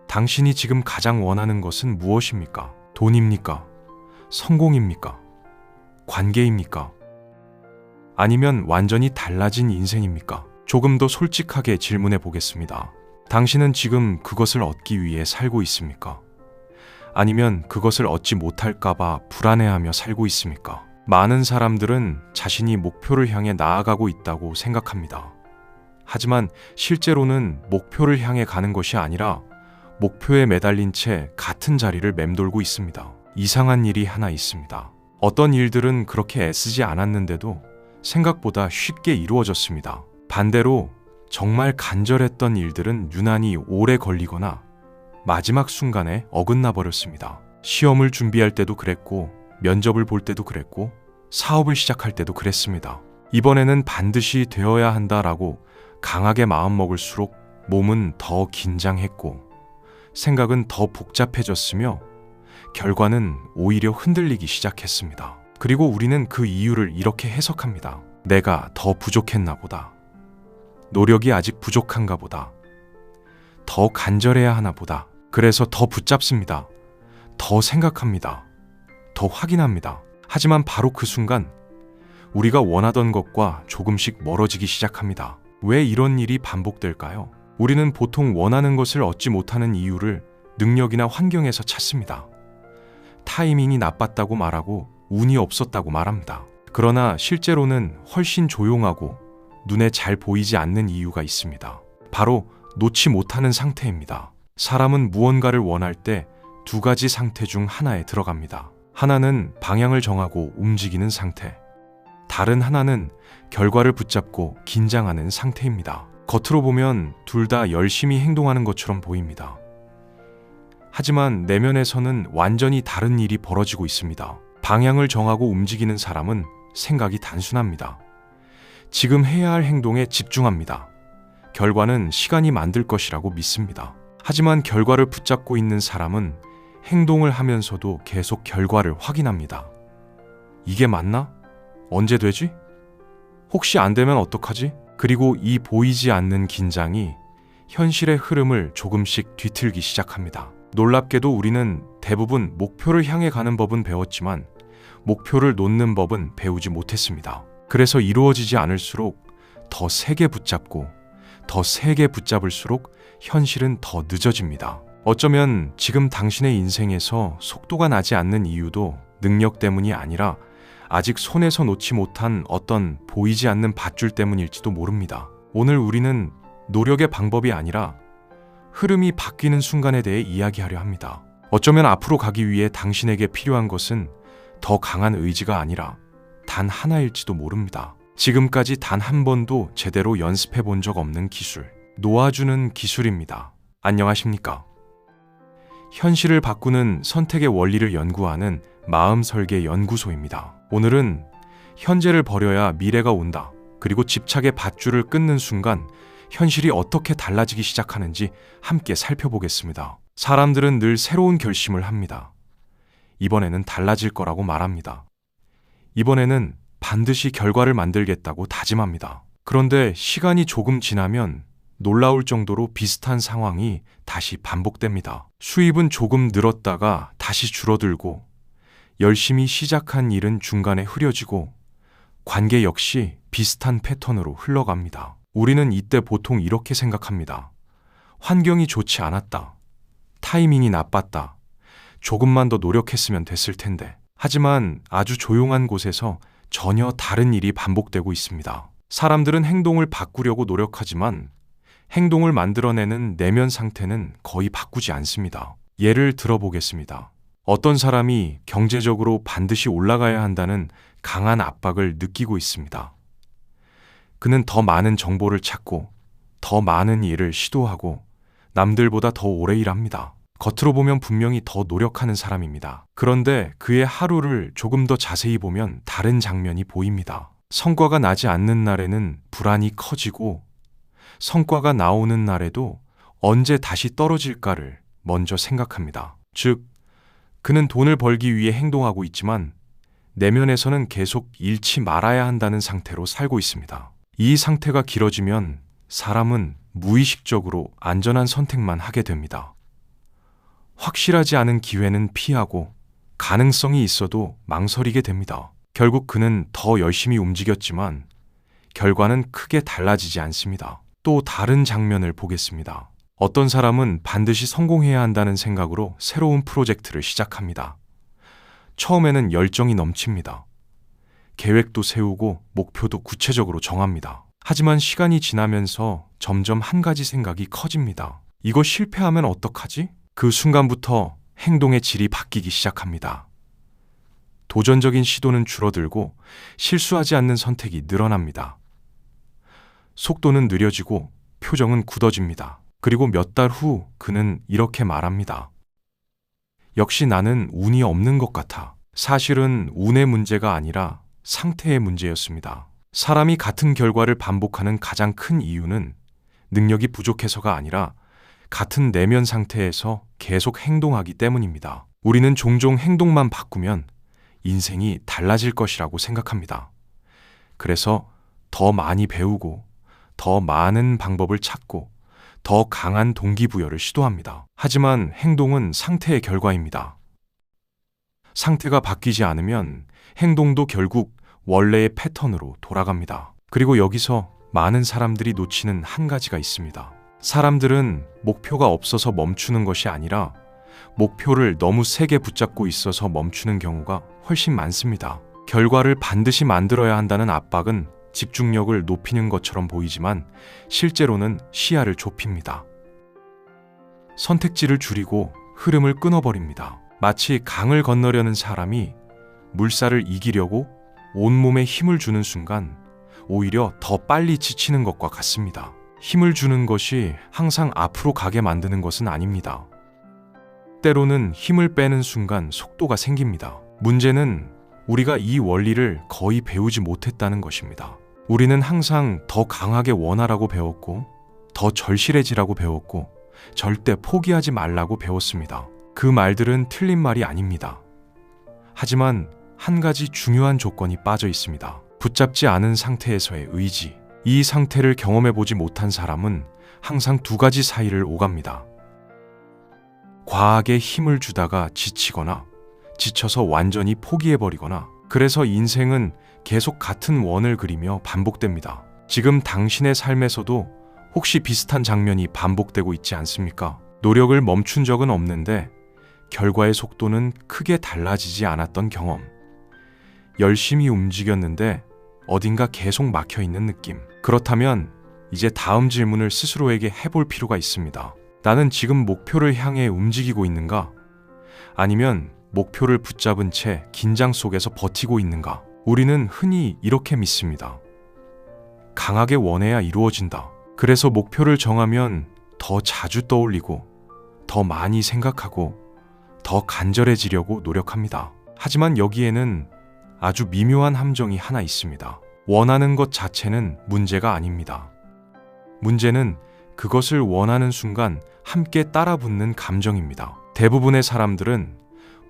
당신이 지금 가장 원하는 것은 무엇입니까? 돈입니까? 성공입니까? 관계입니까? 아니면 완전히 달라진 인생입니까? 조금 더 솔직하게 질문해 보겠습니다. 당신은 지금 그것을 얻기 위해 살고 있습니까? 아니면 그것을 얻지 못할까봐 불안해하며 살고 있습니까? 많은 사람들은 자신이 목표를 향해 나아가고 있다고 생각합니다. 하지만 실제로는 목표를 향해 가는 것이 아니라 목표에 매달린 채 같은 자리를 맴돌고 있습니다. 이상한 일이 하나 있습니다. 어떤 일들은 그렇게 애쓰지 않았는데도 생각보다 쉽게 이루어졌습니다. 반대로 정말 간절했던 일들은 유난히 오래 걸리거나 마지막 순간에 어긋나 버렸습니다. 시험을 준비할 때도 그랬고, 면접을 볼 때도 그랬고, 사업을 시작할 때도 그랬습니다. 이번에는 반드시 되어야 한다라고 강하게 마음먹을수록 몸은 더 긴장했고 생각은 더 복잡해졌으며 결과는 오히려 흔들리기 시작했습니다. 그리고 우리는 그 이유를 이렇게 해석합니다. 내가 더 부족했나 보다. 노력이 아직 부족한가 보다. 더 간절해야 하나 보다. 그래서 더 붙잡습니다. 더 생각합니다. 더 확인합니다. 하지만 바로 그 순간 우리가 원하던 것과 조금씩 멀어지기 시작합니다. 왜 이런 일이 반복될까요? 우리는 보통 원하는 것을 얻지 못하는 이유를 능력이나 환경에서 찾습니다. 타이밍이 나빴다고 말하고 운이 없었다고 말합니다. 그러나 실제로는 훨씬 조용하고 눈에 잘 보이지 않는 이유가 있습니다. 바로 놓지 못하는 상태입니다. 사람은 무언가를 원할 때 두 가지 상태 중 하나에 들어갑니다. 하나는 방향을 정하고 움직이는 상태. 다른 하나는 결과를 붙잡고 긴장하는 상태입니다. 겉으로 보면 둘 다 열심히 행동하는 것처럼 보입니다. 하지만 내면에서는 완전히 다른 일이 벌어지고 있습니다. 방향을 정하고 움직이는 사람은 생각이 단순합니다. 지금 해야 할 행동에 집중합니다. 결과는 시간이 만들 것이라고 믿습니다. 하지만 결과를 붙잡고 있는 사람은 행동을 하면서도 계속 결과를 확인합니다. 이게 맞나? 언제 되지? 혹시 안 되면 어떡하지? 그리고 이 보이지 않는 긴장이 현실의 흐름을 조금씩 뒤틀기 시작합니다. 놀랍게도 우리는 대부분 목표를 향해 가는 법은 배웠지만 목표를 놓는 법은 배우지 못했습니다. 그래서 이루어지지 않을수록 더 세게 붙잡고 더 세게 붙잡을수록 현실은 더 늦어집니다. 어쩌면 지금 당신의 인생에서 속도가 나지 않는 이유도 능력 때문이 아니라 아직 손에서 놓지 못한 어떤 보이지 않는 밧줄 때문일지도 모릅니다. 오늘 우리는 노력의 방법이 아니라 흐름이 바뀌는 순간에 대해 이야기하려 합니다. 어쩌면 앞으로 가기 위해 당신에게 필요한 것은 더 강한 의지가 아니라 단 하나일지도 모릅니다. 지금까지 단 한 번도 제대로 연습해 본 적 없는 기술, 놓아주는 기술입니다. 안녕하십니까? 현실을 바꾸는 선택의 원리를 연구하는 마음설계 연구소입니다. 오늘은 현재를 버려야 미래가 온다. 그리고 집착의 밧줄을 끊는 순간 현실이 어떻게 달라지기 시작하는지 함께 살펴보겠습니다. 사람들은 늘 새로운 결심을 합니다. 이번에는 달라질 거라고 말합니다. 이번에는 반드시 결과를 만들겠다고 다짐합니다. 그런데 시간이 조금 지나면 놀라울 정도로 비슷한 상황이 다시 반복됩니다. 수입은 조금 늘었다가 다시 줄어들고 열심히 시작한 일은 중간에 흐려지고 관계 역시 비슷한 패턴으로 흘러갑니다. 우리는 이때 보통 이렇게 생각합니다. 환경이 좋지 않았다. 타이밍이 나빴다. 조금만 더 노력했으면 됐을 텐데. 하지만 아주 조용한 곳에서 전혀 다른 일이 반복되고 있습니다. 사람들은 행동을 바꾸려고 노력하지만 행동을 만들어내는 내면 상태는 거의 바꾸지 않습니다. 예를 들어보겠습니다. 어떤 사람이 경제적으로 반드시 올라가야 한다는 강한 압박을 느끼고 있습니다. 그는 더 많은 정보를 찾고 더 많은 일을 시도하고 남들보다 더 오래 일합니다. 겉으로 보면 분명히 더 노력하는 사람입니다. 그런데 그의 하루를 조금 더 자세히 보면 다른 장면이 보입니다. 성과가 나지 않는 날에는 불안이 커지고 성과가 나오는 날에도 언제 다시 떨어질까를 먼저 생각합니다. 즉, 그는 돈을 벌기 위해 행동하고 있지만 내면에서는 계속 잃지 말아야 한다는 상태로 살고 있습니다. 이 상태가 길어지면 사람은 무의식적으로 안전한 선택만 하게 됩니다. 확실하지 않은 기회는 피하고 가능성이 있어도 망설이게 됩니다. 결국 그는 더 열심히 움직였지만 결과는 크게 달라지지 않습니다. 또 다른 장면을 보겠습니다. 어떤 사람은 반드시 성공해야 한다는 생각으로 새로운 프로젝트를 시작합니다. 처음에는 열정이 넘칩니다. 계획도 세우고 목표도 구체적으로 정합니다. 하지만 시간이 지나면서 점점 한 가지 생각이 커집니다. 이거 실패하면 어떡하지? 그 순간부터 행동의 질이 바뀌기 시작합니다. 도전적인 시도는 줄어들고 실수하지 않는 선택이 늘어납니다. 속도는 느려지고 표정은 굳어집니다. 그리고 몇 달 후 그는 이렇게 말합니다. 역시 나는 운이 없는 것 같아. 사실은 운의 문제가 아니라 상태의 문제였습니다. 사람이 같은 결과를 반복하는 가장 큰 이유는 능력이 부족해서가 아니라 같은 내면 상태에서 계속 행동하기 때문입니다. 우리는 종종 행동만 바꾸면 인생이 달라질 것이라고 생각합니다. 그래서 더 많이 배우고 더 많은 방법을 찾고 더 강한 동기부여를 시도합니다. 하지만 행동은 상태의 결과입니다. 상태가 바뀌지 않으면 행동도 결국 원래의 패턴으로 돌아갑니다. 그리고 여기서 많은 사람들이 놓치는 한 가지가 있습니다. 사람들은 목표가 없어서 멈추는 것이 아니라 목표를 너무 세게 붙잡고 있어서 멈추는 경우가 훨씬 많습니다. 결과를 반드시 만들어야 한다는 압박은 집중력을 높이는 것처럼 보이지만 실제로는 시야를 좁힙니다. 선택지를 줄이고 흐름을 끊어버립니다. 마치 강을 건너려는 사람이 물살을 이기려고 온몸에 힘을 주는 순간 오히려 더 빨리 지치는 것과 같습니다. 힘을 주는 것이 항상 앞으로 가게 만드는 것은 아닙니다. 때로는 힘을 빼는 순간 속도가 생깁니다. 문제는 우리가 이 원리를 거의 배우지 못했다는 것입니다. 우리는 항상 더 강하게 원하라고 배웠고, 더 절실해지라고 배웠고, 절대 포기하지 말라고 배웠습니다. 그 말들은 틀린 말이 아닙니다. 하지만 한 가지 중요한 조건이 빠져 있습니다. 붙잡지 않은 상태에서의 의지. 이 상태를 경험해보지 못한 사람은 항상 두 가지 사이를 오갑니다. 과하게 힘을 주다가 지치거나 지쳐서 완전히 포기해버리거나, 그래서 인생은 계속 같은 원을 그리며 반복됩니다. 지금 당신의 삶에서도 혹시 비슷한 장면이 반복되고 있지 않습니까? 노력을 멈춘 적은 없는데 결과의 속도는 크게 달라지지 않았던 경험. 열심히 움직였는데 어딘가 계속 막혀있는 느낌. 그렇다면 이제 다음 질문을 스스로에게 해볼 필요가 있습니다. 나는 지금 목표를 향해 움직이고 있는가? 아니면 목표를 붙잡은 채 긴장 속에서 버티고 있는가? 우리는 흔히 이렇게 믿습니다. 강하게 원해야 이루어진다. 그래서 목표를 정하면 더 자주 떠올리고 더 많이 생각하고 더 간절해지려고 노력합니다. 하지만 여기에는 아주 미묘한 함정이 하나 있습니다. 원하는 것 자체는 문제가 아닙니다. 문제는 그것을 원하는 순간 함께 따라붙는 감정입니다. 대부분의 사람들은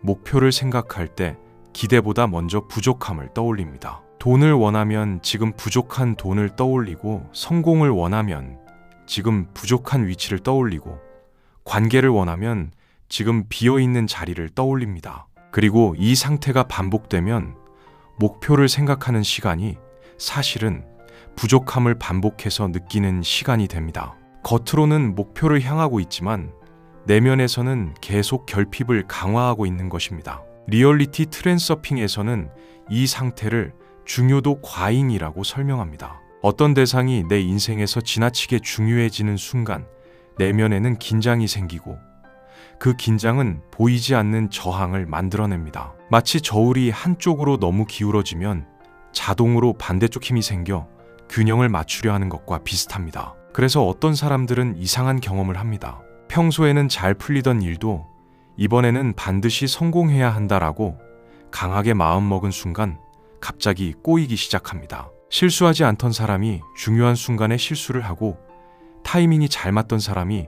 목표를 생각할 때 기대보다 먼저 부족함을 떠올립니다. 돈을 원하면 지금 부족한 돈을 떠올리고, 성공을 원하면 지금 부족한 위치를 떠올리고, 관계를 원하면 지금 비어있는 자리를 떠올립니다. 그리고 이 상태가 반복되면 목표를 생각하는 시간이 사실은 부족함을 반복해서 느끼는 시간이 됩니다. 겉으로는 목표를 향하고 있지만 내면에서는 계속 결핍을 강화하고 있는 것입니다. 리얼리티 트랜서핑에서는 이 상태를 중요도 과잉이라고 설명합니다. 어떤 대상이 내 인생에서 지나치게 중요해지는 순간 내면에는 긴장이 생기고, 그 긴장은 보이지 않는 저항을 만들어냅니다. 마치 저울이 한쪽으로 너무 기울어지면 자동으로 반대쪽 힘이 생겨 균형을 맞추려 하는 것과 비슷합니다. 그래서 어떤 사람들은 이상한 경험을 합니다. 평소에는 잘 풀리던 일도 이번에는 반드시 성공해야 한다라고 강하게 마음먹은 순간 갑자기 꼬이기 시작합니다. 실수하지 않던 사람이 중요한 순간에 실수를 하고, 타이밍이 잘 맞던 사람이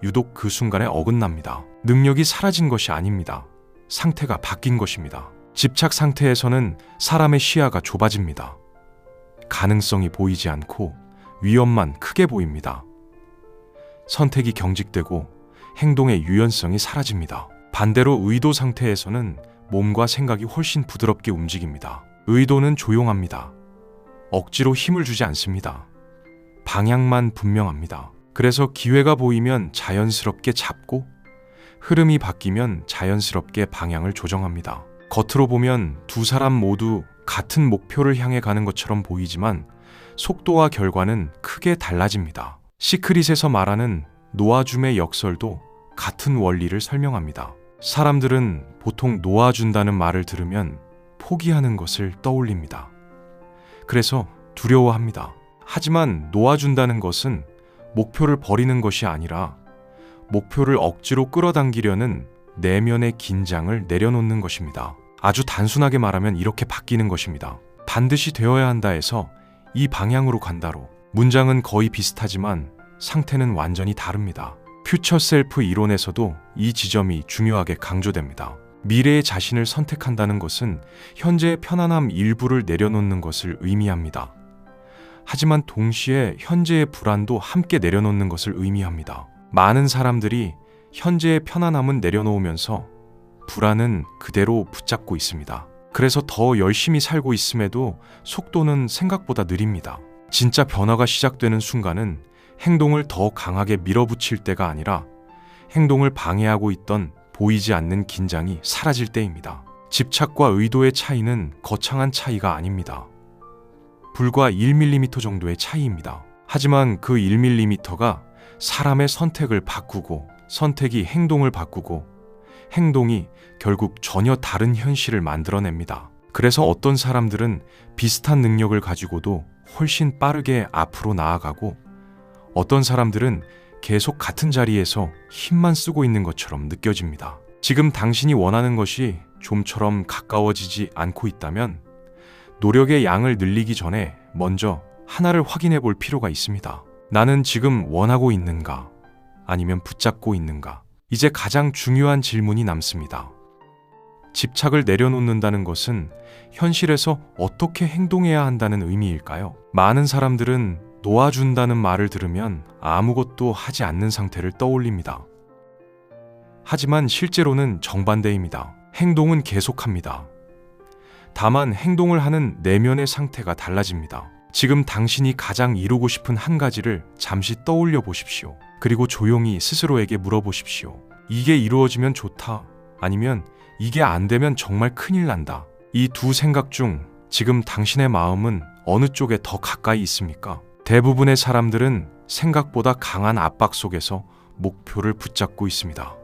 유독 그 순간에 어긋납니다. 능력이 사라진 것이 아닙니다. 상태가 바뀐 것입니다. 집착 상태에서는 사람의 시야가 좁아집니다. 가능성이 보이지 않고 위험만 크게 보입니다. 선택이 경직되고 행동의 유연성이 사라집니다. 반대로 의도 상태에서는 몸과 생각이 훨씬 부드럽게 움직입니다. 의도는 조용합니다. 억지로 힘을 주지 않습니다. 방향만 분명합니다. 그래서 기회가 보이면 자연스럽게 잡고 흐름이 바뀌면 자연스럽게 방향을 조정합니다. 겉으로 보면 두 사람 모두 같은 목표를 향해 가는 것처럼 보이지만 속도와 결과는 크게 달라집니다. 시크릿에서 말하는 놓아줌의 역설도 같은 원리를 설명합니다. 사람들은 보통 놓아준다는 말을 들으면 포기하는 것을 떠올립니다. 그래서 두려워합니다. 하지만 놓아준다는 것은 목표를 버리는 것이 아니라 목표를 억지로 끌어당기려는 내면의 긴장을 내려놓는 것입니다. 아주 단순하게 말하면 이렇게 바뀌는 것입니다. 반드시 되어야 한다에서 이 방향으로 간다로. 문장은 거의 비슷하지만 상태는 완전히 다릅니다. 퓨처 셀프 이론에서도 이 지점이 중요하게 강조됩니다. 미래의 자신을 선택한다는 것은 현재의 편안함 일부를 내려놓는 것을 의미합니다. 하지만 동시에 현재의 불안도 함께 내려놓는 것을 의미합니다. 많은 사람들이 현재의 편안함은 내려놓으면서 불안은 그대로 붙잡고 있습니다. 그래서 더 열심히 살고 있음에도 속도는 생각보다 느립니다. 진짜 변화가 시작되는 순간은 행동을 더 강하게 밀어붙일 때가 아니라 행동을 방해하고 있던 보이지 않는 긴장이 사라질 때입니다. 집착과 의도의 차이는 거창한 차이가 아닙니다. 불과 1mm 정도의 차이입니다. 하지만 그 1mm가 사람의 선택을 바꾸고 선택이 행동을 바꾸고 행동이 결국 전혀 다른 현실을 만들어냅니다. 그래서 어떤 사람들은 비슷한 능력을 가지고도 훨씬 빠르게 앞으로 나아가고 어떤 사람들은 계속 같은 자리에서 힘만 쓰고 있는 것처럼 느껴집니다. 지금 당신이 원하는 것이 좀처럼 가까워지지 않고 있다면 노력의 양을 늘리기 전에 먼저 하나를 확인해 볼 필요가 있습니다. 나는 지금 원하고 있는가? 아니면 붙잡고 있는가? 이제 가장 중요한 질문이 남습니다. 집착을 내려놓는다는 것은 현실에서 어떻게 행동해야 한다는 의미일까요? 많은 사람들은 놓아준다는 말을 들으면 아무것도 하지 않는 상태를 떠올립니다. 하지만 실제로는 정반대입니다. 행동은 계속합니다. 다만 행동을 하는 내면의 상태가 달라집니다. 지금 당신이 가장 이루고 싶은 한 가지를 잠시 떠올려 보십시오. 그리고 조용히 스스로에게 물어보십시오. 이게 이루어지면 좋다. 아니면 이게 안 되면 정말 큰일 난다. 이 두 생각 중 지금 당신의 마음은 어느 쪽에 더 가까이 있습니까? 대부분의 사람들은 생각보다 강한 압박 속에서 목표를 붙잡고 있습니다.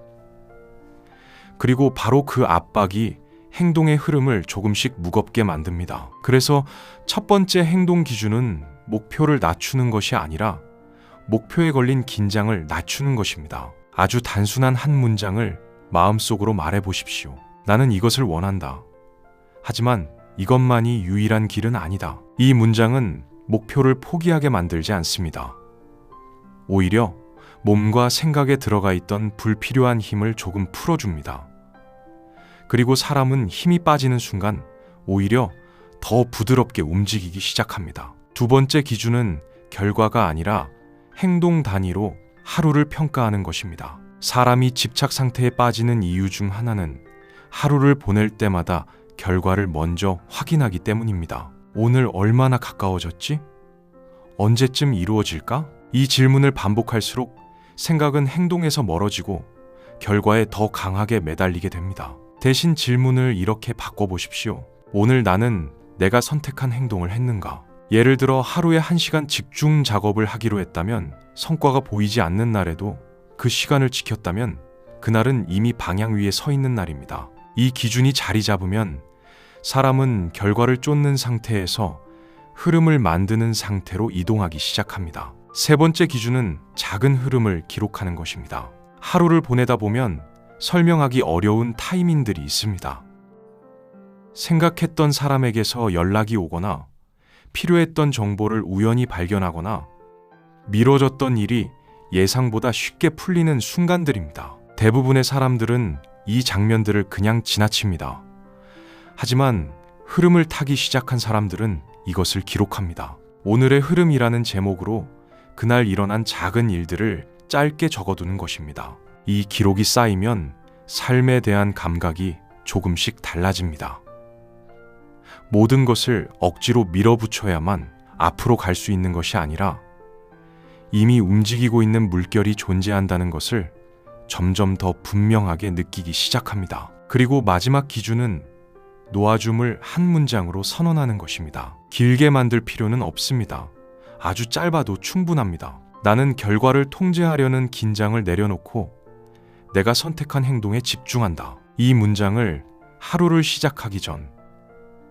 그리고 바로 그 압박이 행동의 흐름을 조금씩 무겁게 만듭니다. 그래서 첫 번째 행동 기준은 목표를 낮추는 것이 아니라 목표에 걸린 긴장을 낮추는 것입니다. 아주 단순한 한 문장을 마음속으로 말해 보십시오. 나는 이것을 원한다. 하지만 이것만이 유일한 길은 아니다. 이 문장은 목표를 포기하게 만들지 않습니다. 오히려 몸과 생각에 들어가 있던 불필요한 힘을 조금 풀어줍니다. 그리고 사람은 힘이 빠지는 순간 오히려 더 부드럽게 움직이기 시작합니다. 두 번째 기준은 결과가 아니라 행동 단위로 하루를 평가하는 것입니다. 사람이 집착 상태에 빠지는 이유 중 하나는 하루를 보낼 때마다 결과를 먼저 확인하기 때문입니다. 오늘 얼마나 가까워졌지? 언제쯤 이루어질까? 이 질문을 반복할수록 생각은 행동에서 멀어지고 결과에 더 강하게 매달리게 됩니다. 대신 질문을 이렇게 바꿔보십시오. 오늘 나는 내가 선택한 행동을 했는가? 예를 들어 하루에 1시간 집중 작업을 하기로 했다면 성과가 보이지 않는 날에도 그 시간을 지켰다면 그날은 이미 방향 위에 서 있는 날입니다. 이 기준이 자리 잡으면 사람은 결과를 쫓는 상태에서 흐름을 만드는 상태로 이동하기 시작합니다. 세 번째 기준은 작은 흐름을 기록하는 것입니다. 하루를 보내다 보면 설명하기 어려운 타이밍들이 있습니다. 생각했던 사람에게서 연락이 오거나 필요했던 정보를 우연히 발견하거나 미뤄졌던 일이 예상보다 쉽게 풀리는 순간들입니다. 대부분의 사람들은 이 장면들을 그냥 지나칩니다. 하지만 흐름을 타기 시작한 사람들은 이것을 기록합니다. 오늘의 흐름이라는 제목으로 그날 일어난 작은 일들을 짧게 적어두는 것입니다. 이 기록이 쌓이면 삶에 대한 감각이 조금씩 달라집니다. 모든 것을 억지로 밀어붙여야만 앞으로 갈 수 있는 것이 아니라 이미 움직이고 있는 물결이 존재한다는 것을 점점 더 분명하게 느끼기 시작합니다. 그리고 마지막 기준은 놓아줌을 한 문장으로 선언하는 것입니다. 길게 만들 필요는 없습니다. 아주 짧아도 충분합니다. 나는 결과를 통제하려는 긴장을 내려놓고 내가 선택한 행동에 집중한다. 이 문장을 하루를 시작하기 전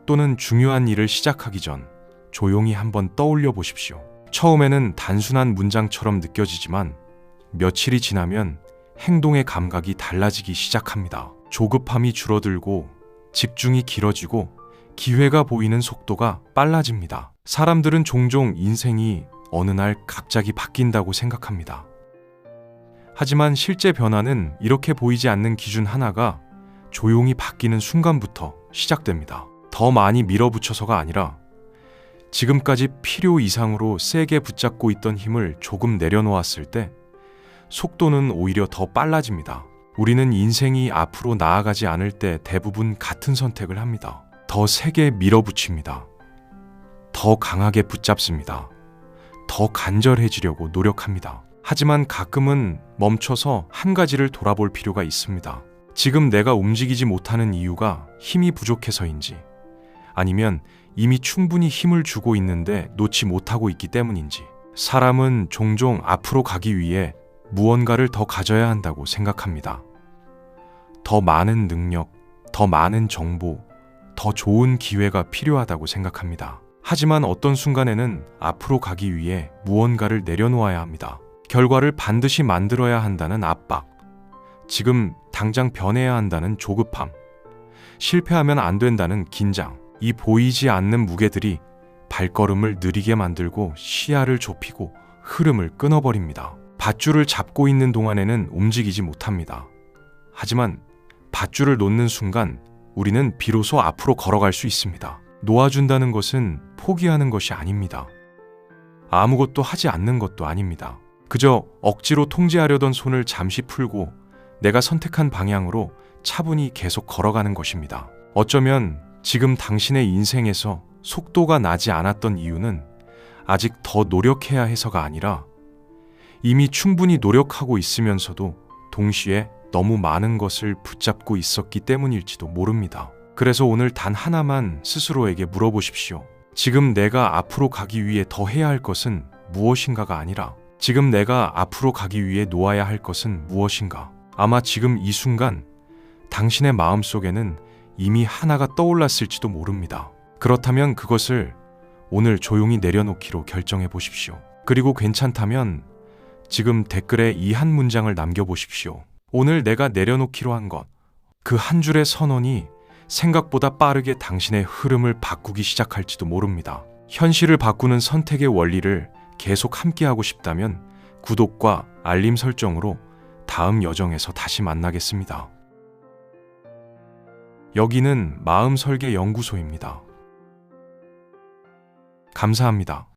또는 중요한 일을 시작하기 전 조용히 한번 떠올려 보십시오. 처음에는 단순한 문장처럼 느껴지지만 며칠이 지나면 행동의 감각이 달라지기 시작합니다. 조급함이 줄어들고 집중이 길어지고 기회가 보이는 속도가 빨라집니다. 사람들은 종종 인생이 어느 날 갑자기 바뀐다고 생각합니다. 하지만 실제 변화는 이렇게 보이지 않는 기준 하나가 조용히 바뀌는 순간부터 시작됩니다. 더 많이 밀어붙여서가 아니라 지금까지 필요 이상으로 세게 붙잡고 있던 힘을 조금 내려놓았을 때 속도는 오히려 더 빨라집니다. 우리는 인생이 앞으로 나아가지 않을 때 대부분 같은 선택을 합니다. 더 세게 밀어붙입니다. 더 강하게 붙잡습니다. 더 간절해지려고 노력합니다. 하지만 가끔은 멈춰서 한 가지를 돌아볼 필요가 있습니다. 지금 내가 움직이지 못하는 이유가 힘이 부족해서인지 아니면 이미 충분히 힘을 주고 있는데 놓지 못하고 있기 때문인지. 사람은 종종 앞으로 가기 위해 무언가를 더 가져야 한다고 생각합니다. 더 많은 능력, 더 많은 정보, 더 좋은 기회가 필요하다고 생각합니다. 하지만 어떤 순간에는 앞으로 가기 위해 무언가를 내려놓아야 합니다. 결과를 반드시 만들어야 한다는 압박, 지금 당장 변해야 한다는 조급함, 실패하면 안 된다는 긴장, 이 보이지 않는 무게들이 발걸음을 느리게 만들고 시야를 좁히고 흐름을 끊어버립니다. 밧줄을 잡고 있는 동안에는 움직이지 못합니다. 하지만 밧줄을 놓는 순간 우리는 비로소 앞으로 걸어갈 수 있습니다. 놓아준다는 것은 포기하는 것이 아닙니다. 아무것도 하지 않는 것도 아닙니다. 그저 억지로 통제하려던 손을 잠시 풀고 내가 선택한 방향으로 차분히 계속 걸어가는 것입니다. 어쩌면 지금 당신의 인생에서 속도가 나지 않았던 이유는 아직 더 노력해야 해서가 아니라 이미 충분히 노력하고 있으면서도 동시에 너무 많은 것을 붙잡고 있었기 때문일지도 모릅니다. 그래서 오늘 단 하나만 스스로에게 물어보십시오. 지금 내가 앞으로 가기 위해 더 해야 할 것은 무엇인가가 아니라 지금 내가 앞으로 가기 위해 놓아야 할 것은 무엇인가. 아마 지금 이 순간 당신의 마음속에는 이미 하나가 떠올랐을지도 모릅니다. 그렇다면 그것을 오늘 조용히 내려놓기로 결정해 보십시오. 그리고 괜찮다면 지금 댓글에 이 한 문장을 남겨보십시오. 오늘 내가 내려놓기로 한 것, 그 한 줄의 선언이 생각보다 빠르게 당신의 흐름을 바꾸기 시작할지도 모릅니다. 현실을 바꾸는 선택의 원리를 계속 함께하고 싶다면 구독과 알림 설정으로 다음 여정에서 다시 만나겠습니다. 여기는 마음설계 연구소입니다. 감사합니다.